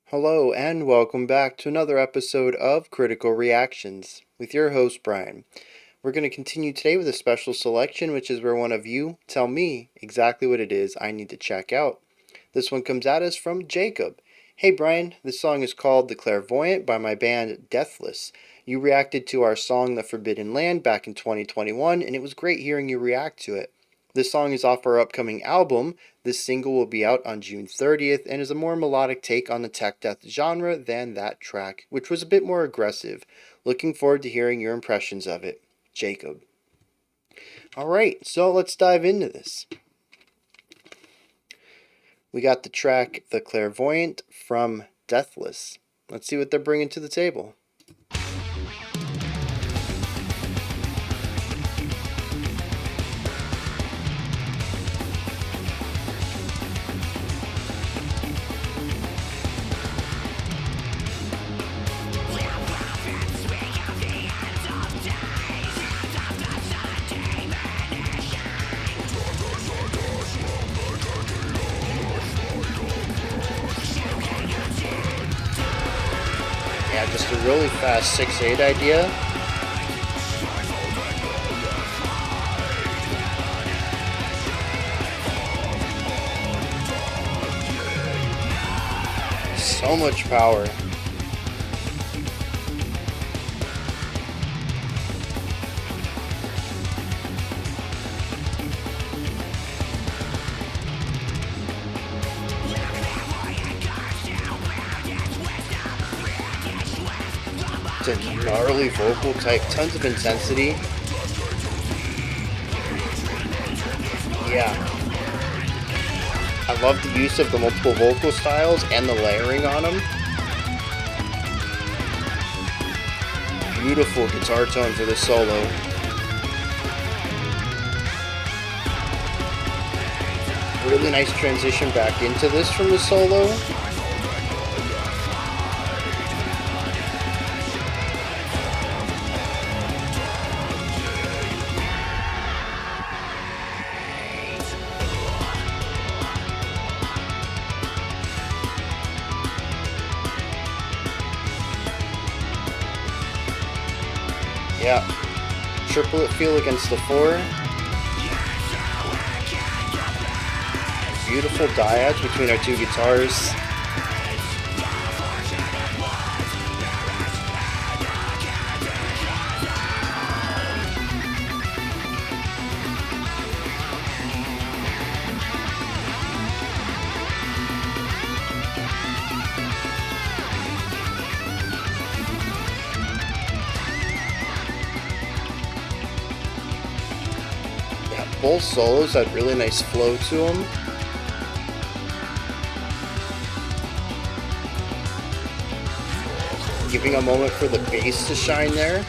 Hello, and welcome back to another episode of Critical Reactions with your host, Bryan. We're going to continue today with a special selection, which is where one of you tell me exactly what it is I need to check out. This one comes at us from Jacob. Hey, Bryan, this song is called The Clairvoyant by my band Deathless. You reacted to our song The Forbidden Land back in 2021, and it was great hearing you react to it. This song is off our upcoming album. This single will be out on June 30th and is a more melodic take on the tech death genre than that track, which was a bit more aggressive. Looking forward to hearing your impressions of it. Jacob. Alright, so let's dive into this. We got the track The Clairvoyant from Deathless. Let's see what they're bringing to the table. Yeah, just a really fast 6/8 idea. So much power. It's a gnarly vocal type, tons of intensity. Yeah. I love the use of the multiple vocal styles and the layering on them. Beautiful guitar tone for this solo. Really nice transition back into this from the solo. Yeah, triplet feel against the four. Beautiful dyads between our two guitars. Both solos had really nice flow to them. Giving a moment for the bass to shine there.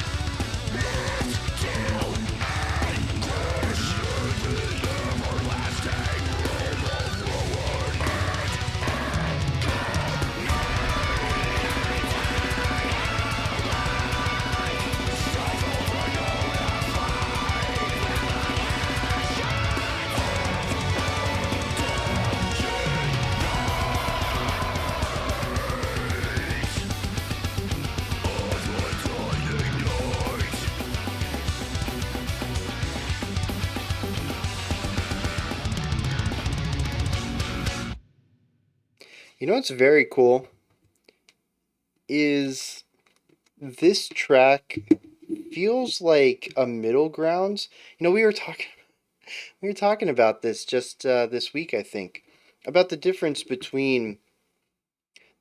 You know what's very cool is this track feels like a middle ground. You know, we were talking about this just this week, I think, about the difference between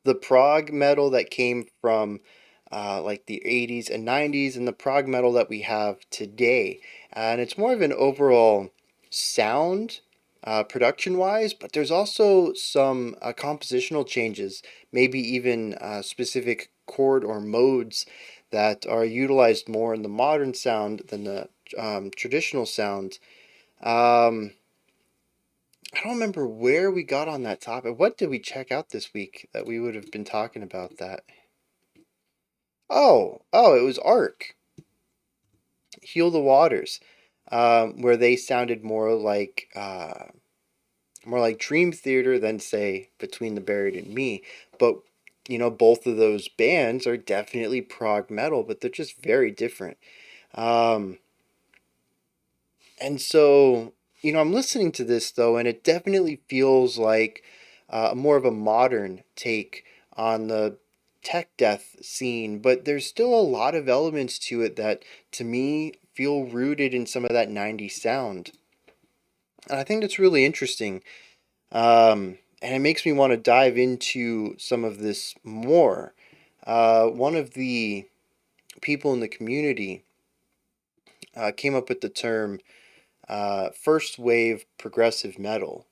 the prog metal that came from like the 80s and 90s and the prog metal that we have today. And it's more of an overall sound, production wise, but there's also some compositional changes, maybe even specific chord or modes that are utilized more in the modern sound than the traditional sound. Um, I don't remember where we got on that topic. What did we check out this week that we would have been talking about that? Oh, it was Arc, Heal the Waters, where they sounded more like Dream Theater than say Between the Buried and Me. But both of those bands are definitely prog metal, but they're just very different. Um, and so, I'm listening to this though, and it definitely feels like more of a modern take on the tech death scene, but there's still a lot of elements to it that, to me, feel rooted in some of that 90s sound. And I think that's really interesting. And it makes me want to dive into some of this more. One of the people in the community came up with the term first wave progressive metal.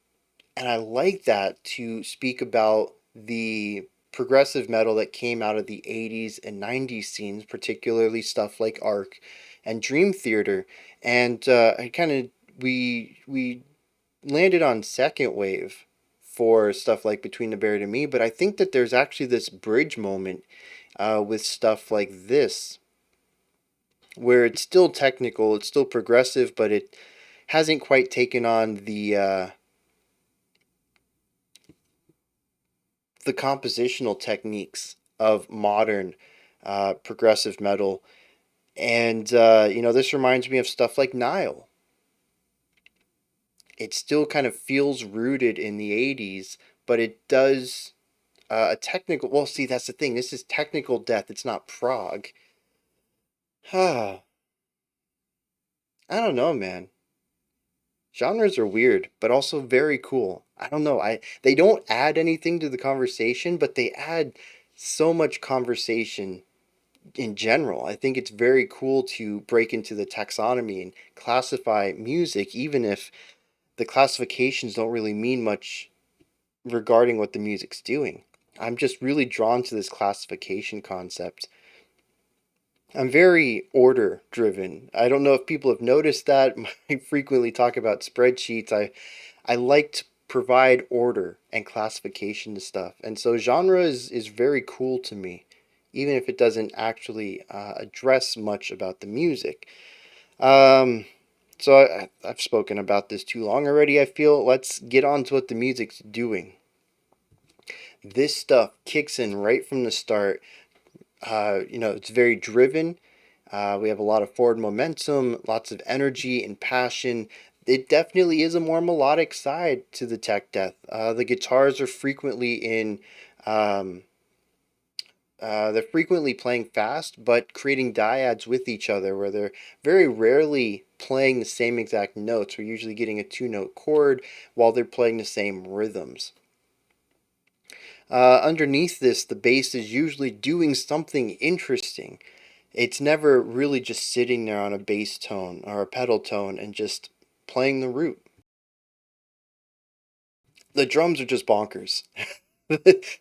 And I like that to speak about the progressive metal that came out of the 80s and 90s scenes, particularly stuff like Arc and Dream Theater. And I kind of we landed on second wave for stuff like Between the Buried and Me, but I think that there's actually this bridge moment with stuff like this, where it's still technical, it's still progressive, but it hasn't quite taken on the compositional techniques of modern progressive metal. And this reminds me of stuff like Nile. It still kind of feels rooted in the 80s, but it does a technical. Well, see, that's the thing. This is technical death. It's not prog. I don't know, man. Genres are weird, but also very cool. I don't know. They don't add anything to the conversation, but they add so much conversation in general. I think it's very cool to break into the taxonomy and classify music, even if the classifications don't really mean much regarding what the music's doing. I'm just really drawn to this classification concept. I'm very order driven. I don't know if people have noticed that. I frequently talk about spreadsheets. I like to provide order and classification to stuff. And so genre is very cool to me, even if it doesn't actually address much about the music. Um, I've spoken about this too long already. I feel let's get on to what the music's doing. This stuff kicks in right from the start. It's very driven. We have a lot of forward momentum, lots of energy and passion. It definitely is a more melodic side to the tech death. The guitars are frequently um, they're frequently playing fast, but creating dyads with each other, where they're very rarely playing the same exact notes. We're usually getting a two-note chord while they're playing the same rhythms. Underneath this, the bass is usually doing something interesting. It's never really just sitting there on a bass tone or a pedal tone and just playing the root. The drums are just bonkers.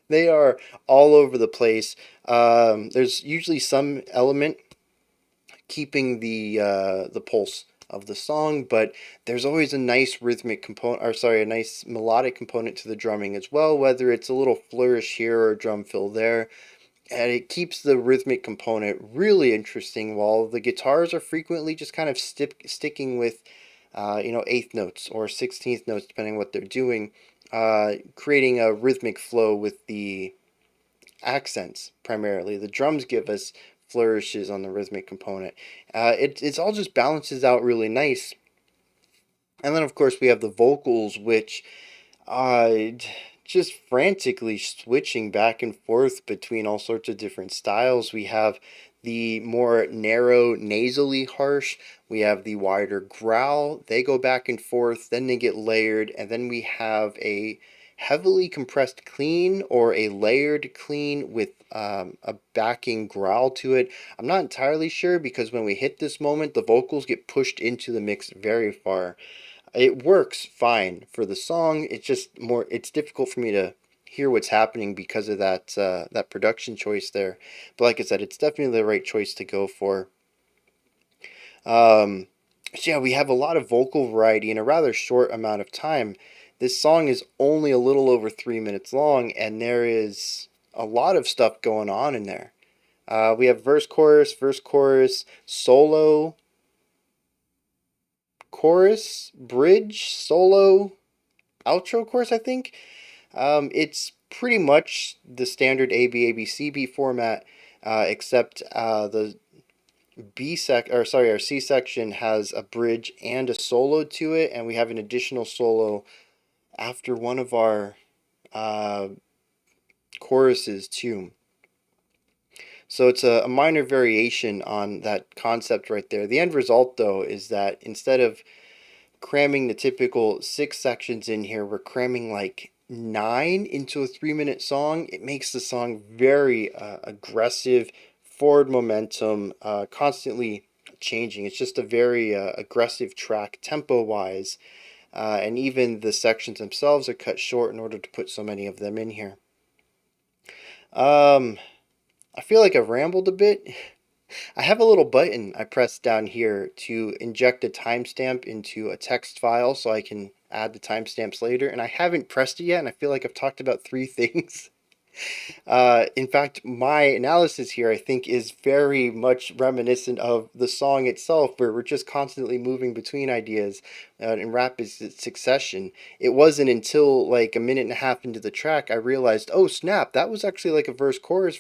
They are all over the place. There's usually some element keeping the pulse of the song, but there's always a nice rhythmic component, or sorry, a nice melodic component to the drumming as well, whether it's a little flourish here or a drum fill there. And it keeps the rhythmic component really interesting, while the guitars are frequently just kind of sticking with eighth notes or 16th notes depending on what they're doing, creating a rhythmic flow with the accents. Primarily the drums give us flourishes on the rhythmic component. It's all just balances out really nice. And then of course we have the vocals, which uh, just frantically switching back and forth between all sorts of different styles. We have the more narrow, nasally harsh. We have the wider growl. They go back and forth, then they get layered, and then we have a heavily compressed clean or a layered clean with a backing growl to it. I'm not entirely sure because when we hit this moment, the vocals get pushed into the mix very far. It works fine for the song. It's just more. It's difficult for me to hear what's happening because of that production choice there. But like I said, it's definitely the right choice to go for. Um, so yeah, we have a lot of vocal variety in a rather short amount of time. This song is only a little over 3 minutes long, and there is a lot of stuff going on in there. We have verse, chorus, solo, chorus, bridge, solo, outro chorus, I think. It's pretty much the standard ABABCB format, except the our C section has a bridge and a solo to it, and we have an additional solo after one of our uh, choruses too. So it's a minor variation on that concept right there. The end result, though, is that instead of cramming the typical 6 sections in here, we're cramming like 9 into a 3-minute song. It makes the song very aggressive, forward momentum, constantly changing. It's just a very aggressive track tempo wise. And even the sections themselves are cut short in order to put so many of them in here. I feel like I've rambled a bit. I have a little button I press down here to inject a timestamp into a text file so I can add the timestamps later, and I haven't pressed it yet, and I feel like I've talked about 3 things. In fact, my analysis here, I think, is very much reminiscent of the song itself, where we're just constantly moving between ideas in rapid succession. It wasn't until like a minute and a half into the track I realized, oh snap, that was actually like a verse chorus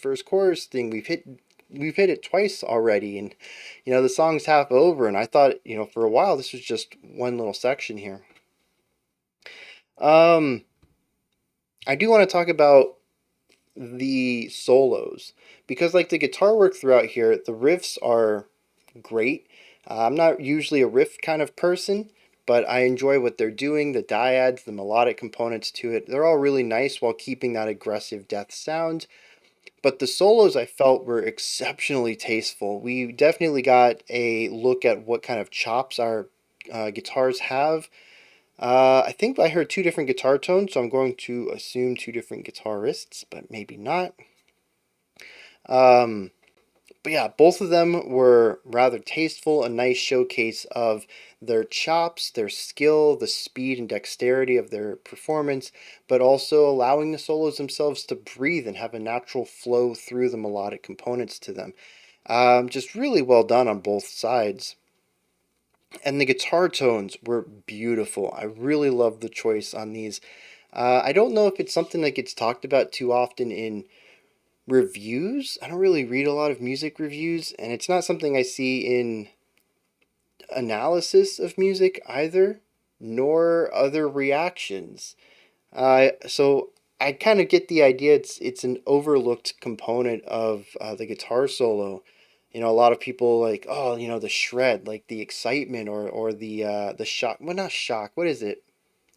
thing. We've hit it twice already, and the song's half over, and I thought, for a while this was just one little section here. I do want to talk about the solos, because like the guitar work throughout here, the riffs are great. I'm not usually a riff kind of person, but I enjoy what they're doing. The dyads, the melodic components to it, they're all really nice while keeping that aggressive death sound. But the solos I felt were exceptionally tasteful. We definitely got a look at what kind of chops our guitars have. I think I heard 2 different guitar tones, so I'm going to assume 2 different guitarists, but maybe not. Um, but yeah, both of them were rather tasteful, a nice showcase of their chops, their skill, the speed and dexterity of their performance, but also allowing the solos themselves to breathe and have a natural flow through the melodic components to them. Just really well done on both sides. And the guitar tones were beautiful. I really love the choice on these. I don't know if it's something that gets talked about too often in reviews. I don't really read a lot of music reviews, and it's not something I see in analysis of music either, nor other reactions. So I kind of get the idea it's an overlooked component of the guitar solo. A lot of people like, oh, the shred, like the excitement or the shock. Well, not shock. What is it?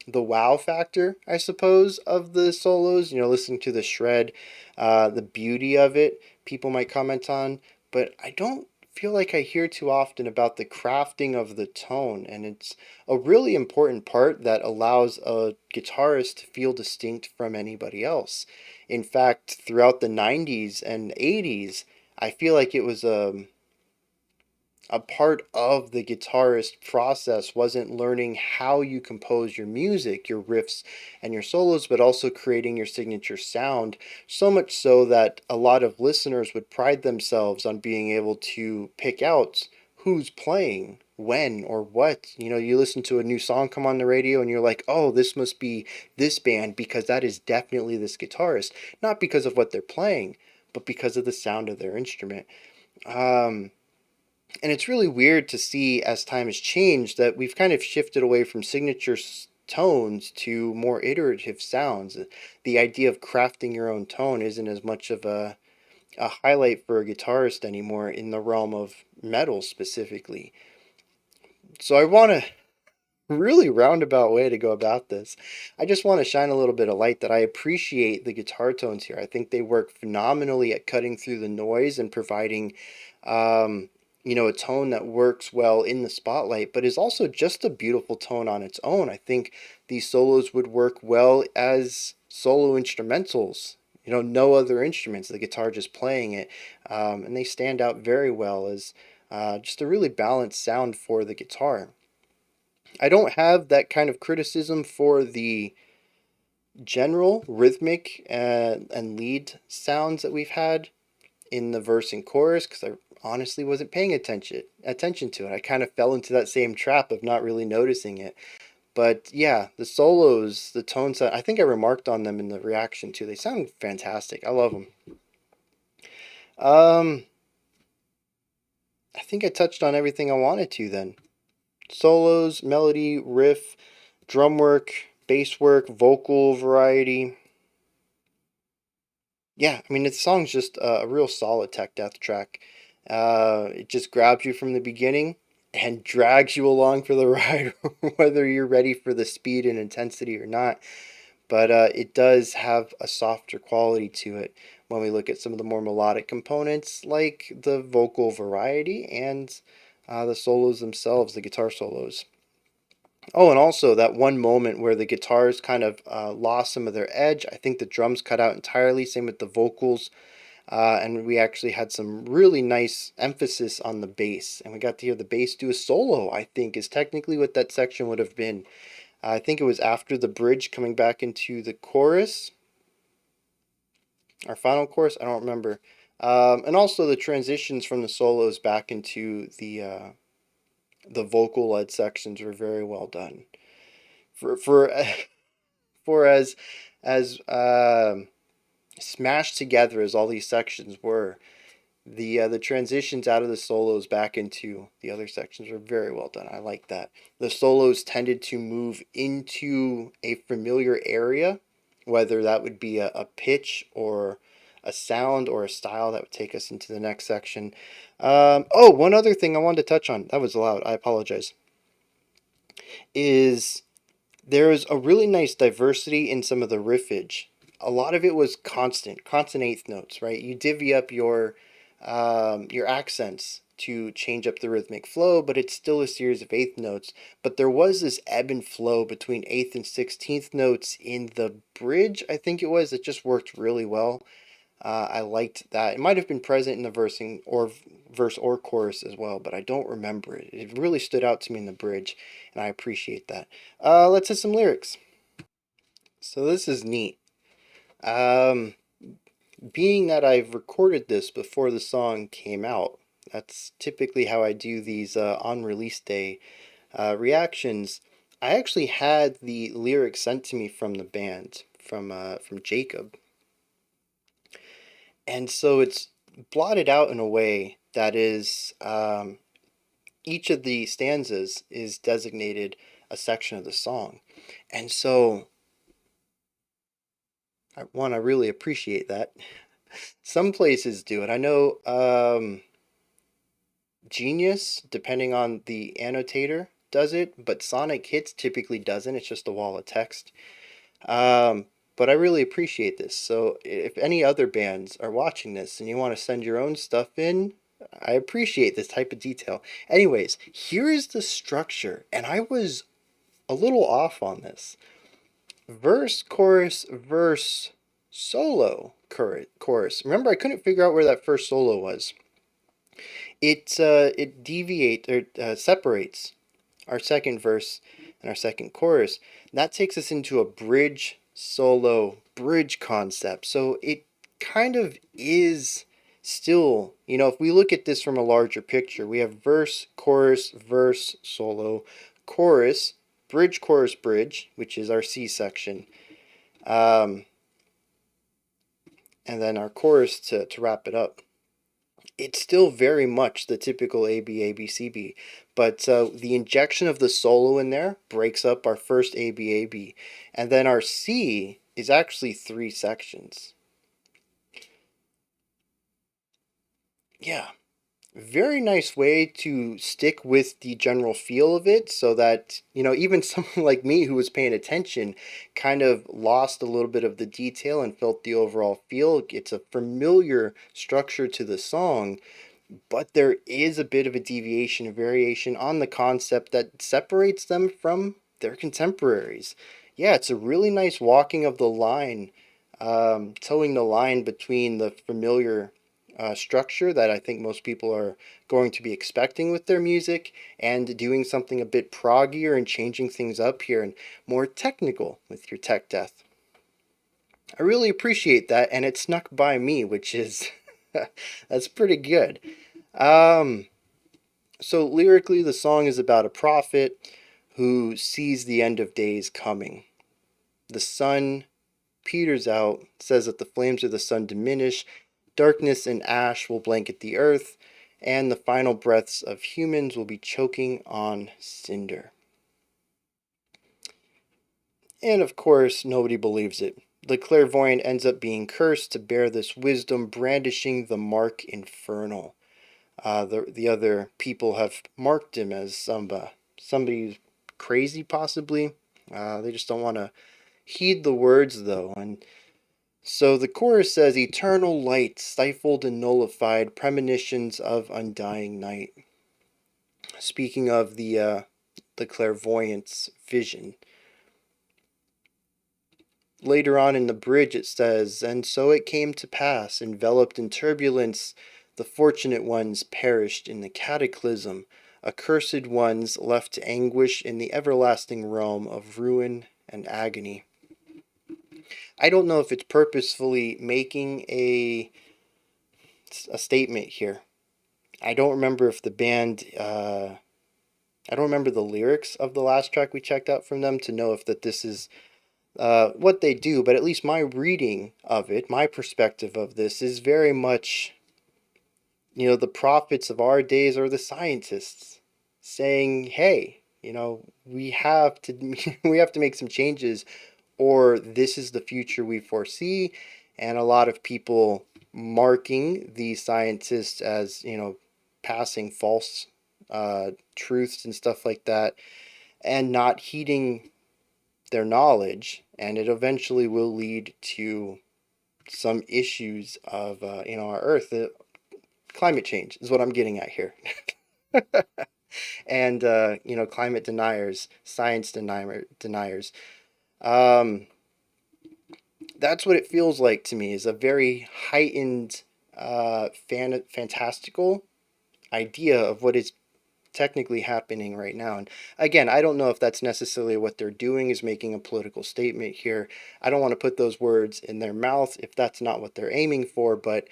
The wow factor, I suppose, of the solos. Listening to the shred, the beauty of it, people might comment on, but I don't feel like I hear too often about the crafting of the tone, and it's a really important part that allows a guitarist to feel distinct from anybody else. In fact, throughout the 90s and 80s, I feel like it was a part of the guitarist process wasn't learning how you compose your music, your riffs, and your solos, but also creating your signature sound. So much so that a lot of listeners would pride themselves on being able to pick out who's playing when or what. You listen to a new song come on the radio and you're like, oh, this must be this band because that is definitely this guitarist. Not because of what they're playing, but because of the sound of their instrument. And it's really weird to see as time has changed that we've kind of shifted away from signature tones to more iterative sounds. The idea of crafting your own tone isn't as much of a highlight for a guitarist anymore in the realm of metal specifically. So I want to really roundabout way to go about this. I just want to shine a little bit of light that I appreciate the guitar tones here. I think they work phenomenally at cutting through the noise and providing, um, a tone that works well in the spotlight, but is also just a beautiful tone on its own. I think these solos would work well as solo instrumentals. No other instruments, the guitar just playing it, and they stand out very well as just a really balanced sound for the guitar. I don't have that kind of criticism for the general rhythmic and lead sounds that we've had in the verse and chorus because I honestly wasn't paying attention to it. I kind of fell into that same trap of not really noticing it. But yeah, the solos, the tones, I think I remarked on them in the reaction too. They sound fantastic. I love them. Um, I think I touched on everything I wanted to then. Solos, melody, riff, drum work, bass work, vocal variety. Yeah, I mean, the song's just a real solid tech death track. It just grabs you from the beginning and drags you along for the ride, whether you're ready for the speed and intensity or not. But it does have a softer quality to it when we look at some of the more melodic components, like the vocal variety and the solos themselves, the guitar solos. Oh, and also that one moment where the guitars kind of lost some of their edge. I think the drums cut out entirely. Same with the vocals. And we actually had some really nice emphasis on the bass. And we got to hear the bass do a solo, I think, is technically what that section would have been. I think it was after the bridge coming back into the chorus. Our final chorus, I don't remember. And also the transitions from the solos back into the vocal led sections were very well done. For for as smashed together as all these sections were, the transitions out of the solos back into the other sections were very well done. I like that. The solos tended to move into a familiar area, whether that would be a pitch or a sound or a style that would take us into the next section. Oh, one other thing I wanted to touch on, that was loud, I apologize, is there is a really nice diversity in some of the riffage. A lot of it was constant eighth notes, right? You divvy up your accents to change up the rhythmic flow, but it's still a series of eighth notes. But there was this ebb and flow between eighth and 16th notes in the bridge, I think it was. It just worked really well. I liked that. It might have been present in the verse or chorus as well, but I don't remember it. It really stood out to me in the bridge, and I appreciate that. Let's hit some lyrics. So this is neat. Um, Being that I've recorded this before the song came out, that's typically how I do these on release day reactions. I actually had the lyrics sent to me from the band, from Jacob, and so it's blotted out in a way that is each of the stanzas is designated a section of the song, and so I really appreciate that. Some places do it. I know Genius, depending on the annotator, does it, but Sonic Hits typically doesn't. It's just a wall of text. Um, but I really appreciate this. So if any other bands are watching this and you want to send your own stuff in, I appreciate this type of detail. Anyways, here is the structure, and I was a little off on this. Verse, chorus, verse, solo, chorus. Remember, I couldn't figure out where that first solo was. It deviates or separates our second verse and our second chorus. And that takes us into a bridge solo bridge concept. So it kind of is still, if we look at this from a larger picture, we have verse, solo, chorus, bridge, which is our C section, um, and then our chorus to wrap it up. It's still very much the typical A B C B, but the injection of the solo in there breaks up our first A B, and then our C is actually three sections. Yeah, very nice way to stick with the general feel of it so that, even someone like me who was paying attention kind of lost a little bit of the detail and felt the overall feel. It's a familiar structure to the song, but there is a bit of a deviation, a variation on the concept that separates them from their contemporaries. Yeah, it's a really nice walking of the line, towing the line between the familiar structure that I think most people are going to be expecting with their music and doing something a bit proggier and changing things up here and more technical with your tech death. I really appreciate that, and it snuck by me, which is that's pretty good. Um, so lyrically, the song is about a prophet who sees the end of days coming. The sun peters out, says that the flames of the sun diminish, darkness and ash will blanket the earth, and the final breaths of humans will be choking on cinder. And of course, nobody believes it. The clairvoyant ends up being cursed to bear this wisdom, brandishing the mark infernal. The other people have marked him as somebody crazy, possibly. They just don't want to heed the words, though. And so the chorus says, "Eternal light, stifled and nullified, premonitions of undying night." Speaking of the clairvoyant's vision. Later on in the bridge it says, "And so it came to pass, enveloped in turbulence, the fortunate ones perished in the cataclysm, accursed ones left to anguish in the everlasting realm of ruin and agony." I don't know if it's purposefully making a statement here. I don't remember if the band, I don't remember the lyrics of the last track we checked out from them to know if that this is what they do, but at least my reading of it, my perspective of this is very much, the prophets of our days are the scientists saying, "Hey, we have to we have to make some changes, or this is the future we foresee," and a lot of people marking these scientists as, passing false truths and stuff like that, and not heeding their knowledge, and it eventually will lead to some issues of our Earth. Climate change is what I'm getting at here. And climate deniers, science deniers. That's what it feels like to me, is a very heightened fantastical idea of what is technically happening right now. And again, I don't know if that's necessarily what they're doing, is making a political statement here. I don't want to put those words in their mouth if that's not what they're aiming for, but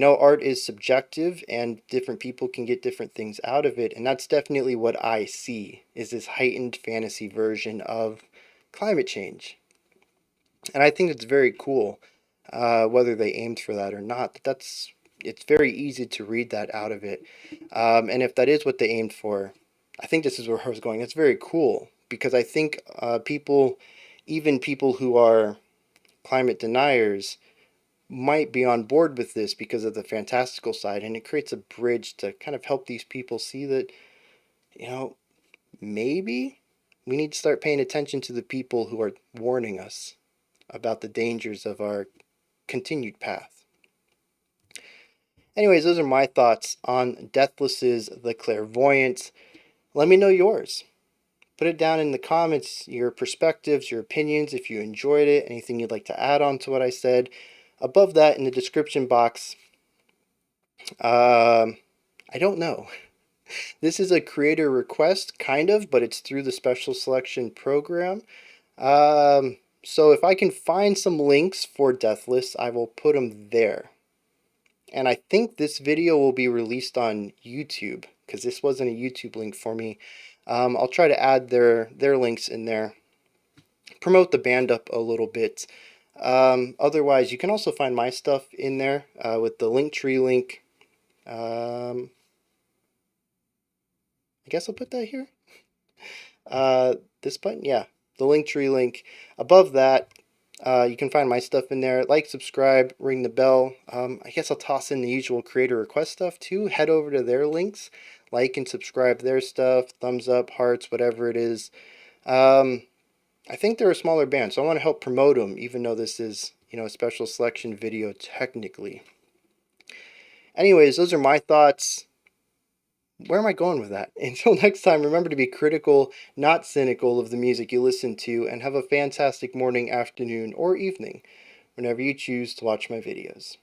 art is subjective and different people can get different things out of it, and that's definitely what I see, is this heightened fantasy version of climate change. And I think it's very cool, whether they aimed for that or not. It's very easy to read that out of it. And if that is what they aimed for, I think this is where I was going. It's very cool because I think even people who are climate deniers, might be on board with this because of the fantastical side, and it creates a bridge to kind of help these people see that, maybe we need to start paying attention to the people who are warning us about the dangers of our continued path. Anyways, those are my thoughts on Deathless's The Clairvoyant. Let me know yours. Put it down in the comments, your perspectives, your opinions, if you enjoyed it, anything you'd like to add on to what I said. Above that in the description box, I don't know. This is a creator request, kind of, but it's through the special selection program. So if I can find some links for Deathless, I will put them there. And I think this video will be released on YouTube, because this wasn't a YouTube link for me. I'll try to add their links in there. Promote the band up a little bit. Otherwise, you can also find my stuff in there with the Linktree link. I guess I'll put that here. This button, yeah, the Linktree link. Above that, you can find my stuff in there. Like, subscribe, ring the bell. I guess I'll toss in the usual creator request stuff too. Head over to their links, like and subscribe their stuff, thumbs up, hearts, whatever it is. I think they're a smaller band, so I want to help promote them, even though this is, a special selection video technically. Anyways, those are my thoughts. Where am I going with that? Until next time, remember to be critical, not cynical of the music you listen to, and have a fantastic morning, afternoon, or evening, whenever you choose to watch my videos.